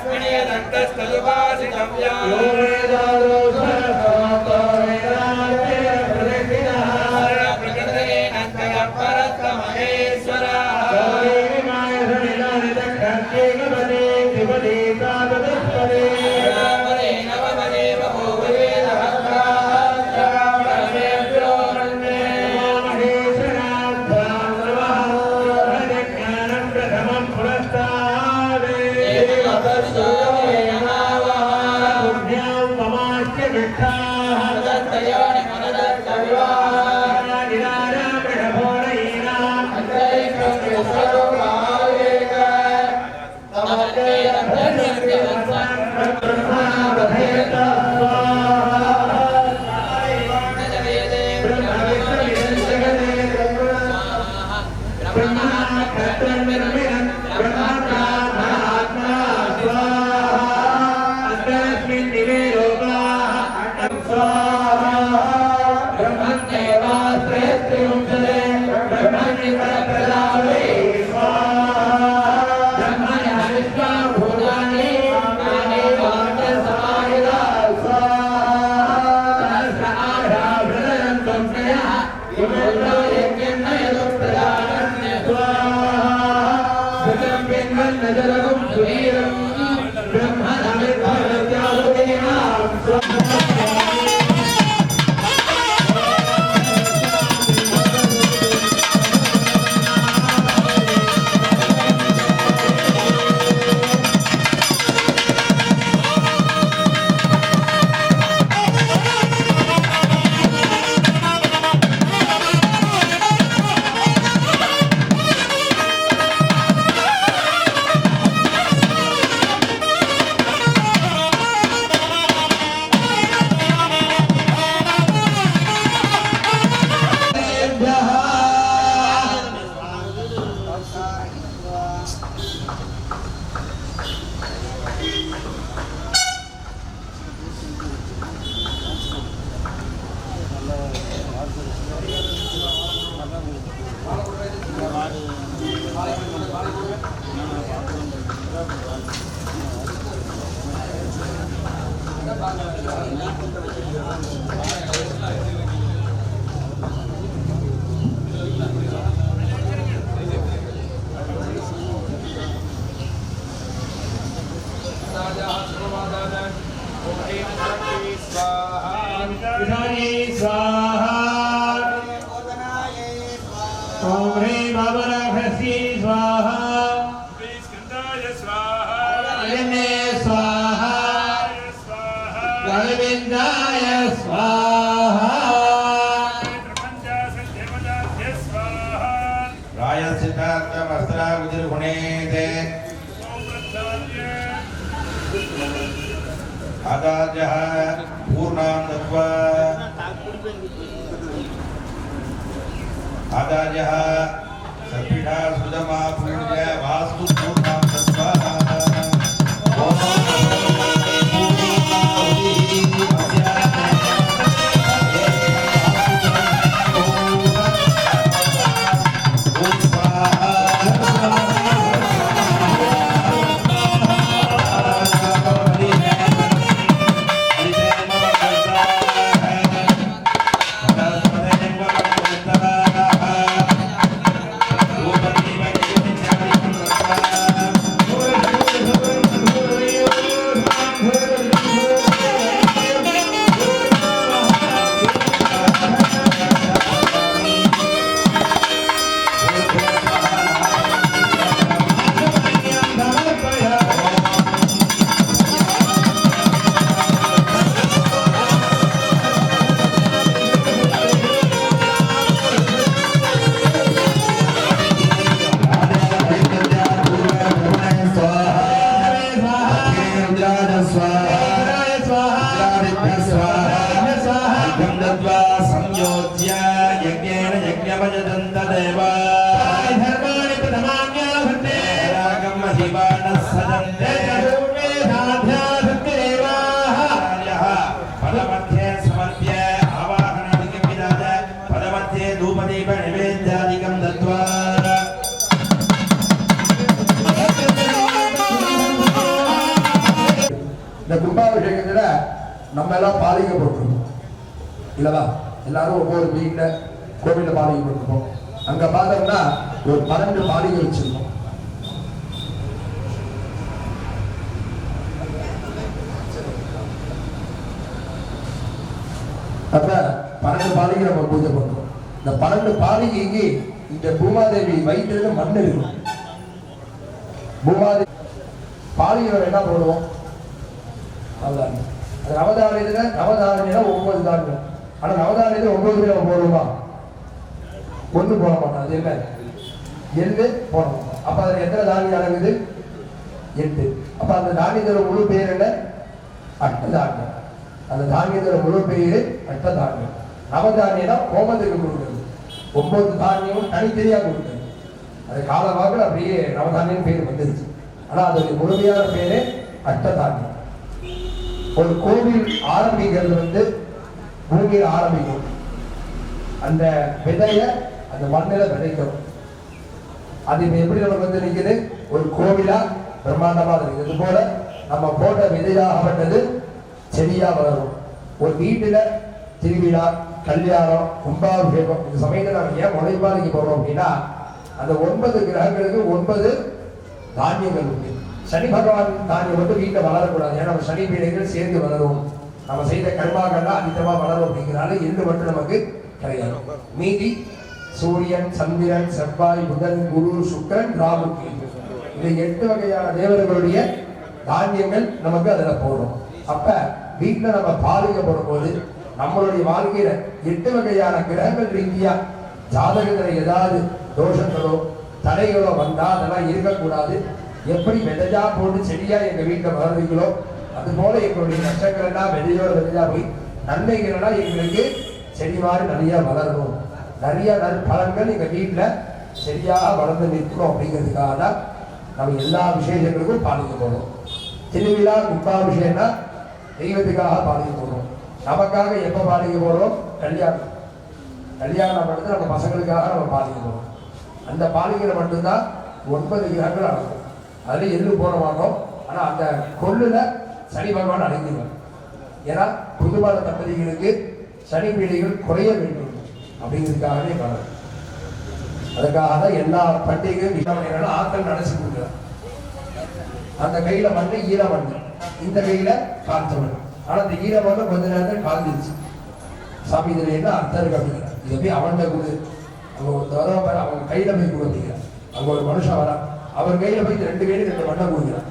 तस्मै दत्तस्तुपासितव्या यो वेदालो आदार्यः पूर्णां दत्वा आदार्यः सर्पिणा सुदमा पूज्य वास्तु पूर्णां दत्वा Bye. இந்த கும்பாபிஷேகத்துல நம்ம எல்லாம் பாதிக்கப்பட்டிருக்கோம் இல்லவா? எல்லாரும் ஒவ்வொரு வீட்டில் கோவிலில் பாதிக்கப்பட்டிருப்போம். அங்க பார்த்தோம்னா ஒரு 12 பாலிகை வச்சிருக்கோம். அப்ப 12 பாலிகை நம்ம பூஜை பண்றோம். இந்த 12 பாலிகைக்கு இந்த பூமாதேவி வயிற்றுல மண் இருக்கும். பூமாதேவி பாலிகை என்ன போடுவோம்? அதுதான் நவதானியத்துல 9 தானியம். ஆனா நவதானியத்துல 9 நம்ம போடுவோமா? ஒண்ணு போட மாட்டோம். அது என்ன? எள்ளு போட மாட்டோம். அப்ப அதுல எத்தனை தானியம் அடங்குது? 8. அப்ப அந்த தானியத்தோட முழு பேர் என்ன? அட்டதானியம். அந்த தானியத்தோட முழு பேரு அட்டதானியம். நவதானியம் தான் ஹோமத்துக்கு கொடுக்குறது. 9 தானியமும் தனித்தனியா கொடுக்குறது. அது காலவாக்கில் அப்படியே நவதானியம் பேர் வந்துருச்சு. ஆனா அதோட முழுமையான பேரு அட்டதானியம். ஒரு கோவில் ஆரம்பிக்கிறது பூமியில் ஆரம்பிக்கும். அந்த விதைய அந்த மண்ணில விதைக்கும். அது எப்படி நமக்கு நிற்குது? ஒரு கோவிலா பிரம்மாண்டமா இருக்குது. இது போல நம்ம போட்ட விதையாகப்பட்டது செடியா வளரும். ஒரு வீட்டுல திருவிழா, கல்யாணம், கும்பாபிஷேகம் இந்த சமயத்தில் நம்ம ஏன் முளைப்பாதைக்கு போறோம் அப்படின்னா, அந்த 9 கிரகங்களுக்கு 9 தானியங்கள் உண்டு. சனி பகவான் தானியம் மட்டும் வீட்டை வளரக்கூடாது. ஏன்னா நம்ம சனி பீடைகள் சேர்ந்து வளரும். நம்ம செய்த கர்மாக்கள்லாம் அதிகமா வளரும். அப்படிங்கிறனால எள்ளு மட்டும் நமக்கு கிடையாது. மீதி சூரியன், சந்திரன், செவ்வாய், புதன், குரு, சுக்கிரன், ராகு, இந்த 8 வகையான தேவர்களுடைய தானியங்கள் நமக்கு அதுல போடும். அப்ப வீட்டுல நம்ம பாலிகை போடும்போது நம்மளுடைய வாழ்க்கையில 8 வகையான கிரகங்கள் ரீதியா ஜாதகத்துல ஏதாவது தோஷங்களோ தடைகளோ வந்தா அதெல்லாம் இருக்கக்கூடாது. எப்படி விதையா போட்டு செடியா எங்க வீட்டுல வளர்றீங்களோ அது போல எங்களுடைய நஷ்டங்கள் எல்லாம் விதையோட விதையா போய் நன்மைகள் எல்லாம் எங்களுக்கு செடி மாதிரி நிறைய வளரணும். நிறைய நற்பலன்கள் எங்க வீட்டுல சரியாக வளர்ந்து நிற்கணும். அப்படிங்கிறதுக்காக தான் நம்ம எல்லா விசேஷங்களுக்கும் பாலிக்க போறோம். திருவிழா, கும்பாபிஷேகம்னா தெய்வத்துக்காக பாலிக்க போறோம். நமக்காக எப்ப பாலிக்க போறோம்? கல்யாணம் பண்ணுறது நம்ம பசங்களுக்காக நம்ம பாலிக்க போறோம். அந்த பாலிக்கையில மட்டும்தான் 9 கிரகங்கள் அடங்கும். அதுல எள்ளு போட மாட்டோம். ஆனா அந்த கொள்ளுல சனி பகவான் அடங்கிடுவார். ஏன்னா புதுமான தம்பதிகளுக்கு சனி பீடைகள் குறைய வேண்டும் அப்படிங்கிறதுக்காகவே வரும். அதுக்காக தான் எல்லா பண்டிகையும் ஆட்கள் நடத்தி கொடுக்குறாங்க. அந்த கையில மண்ணு ஈர மண்ணு, இந்த கையில காய்ச்ச மண். ஆனா இந்த ஈர மண்ணு கொஞ்ச நேரத்தில் காய்ஞ்சிருச்சு. சாமி இதுல என்ன அர்த்தம் இருக்கு அப்படிங்கிறார். இதை போய் அவன்கிட்ட கொடு. அவங்க கையில போய் கொடுத்தீங்க. அங்க ஒரு மனுஷன் வரா, அவர் கையில போய் 2 கையில 2 மண்ணை கொடுக்கிறார்.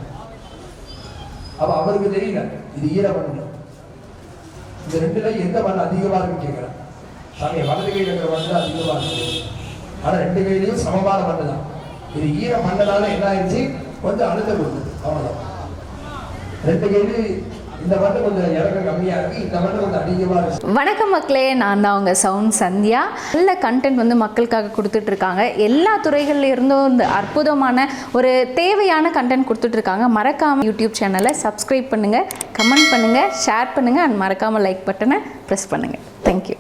அப்ப அவருக்கு தெரியல இது ஈர மண்ணு. இந்த 2ல எந்த மண் அதிகமா இருக்குன்னு கேட்கிறேன். சாமி வலது கையில இருக்கிற மண்ணு அதிகமா இருக்கு. ஆனா 2 கையிலையும் சமமான மண்ணு தான். இது ஈர மண்ணனால என்ன ஆயிடுச்சு? கொஞ்சம் அழுத்தம் கொடுக்குது. அவ்வளவுதான். 2 கையிலையும் இந்த மண்ணு கொஞ்சம் இறக்கம் கம்மியா இருக்கு, இந்த மண்ணு கொஞ்சம் அதிகமா இருக்கு. வணக்கம் மக்களே, நான் தான் உங்க சவுண்ட் சந்தியா. நல்ல கண்டென்ட் வந்து மக்களுக்காக கொடுத்துட்டு இருக்காங்க. எல்லா துறைகள்ல இருந்தும் இந்த அற்புதமான ஒரு தேவையான கண்டென்ட் கொடுத்துட்டு இருக்காங்க. மறக்காம யூடியூப் சேனலை சப்ஸ்கிரைப் பண்ணுங்க, கமெண்ட் பண்ணுங்க, ஷேர் பண்ணுங்க, அண்ட் மறக்காம லைக் பட்டனை ப்ரெஸ் பண்ணுங்க. தேங்க்யூ.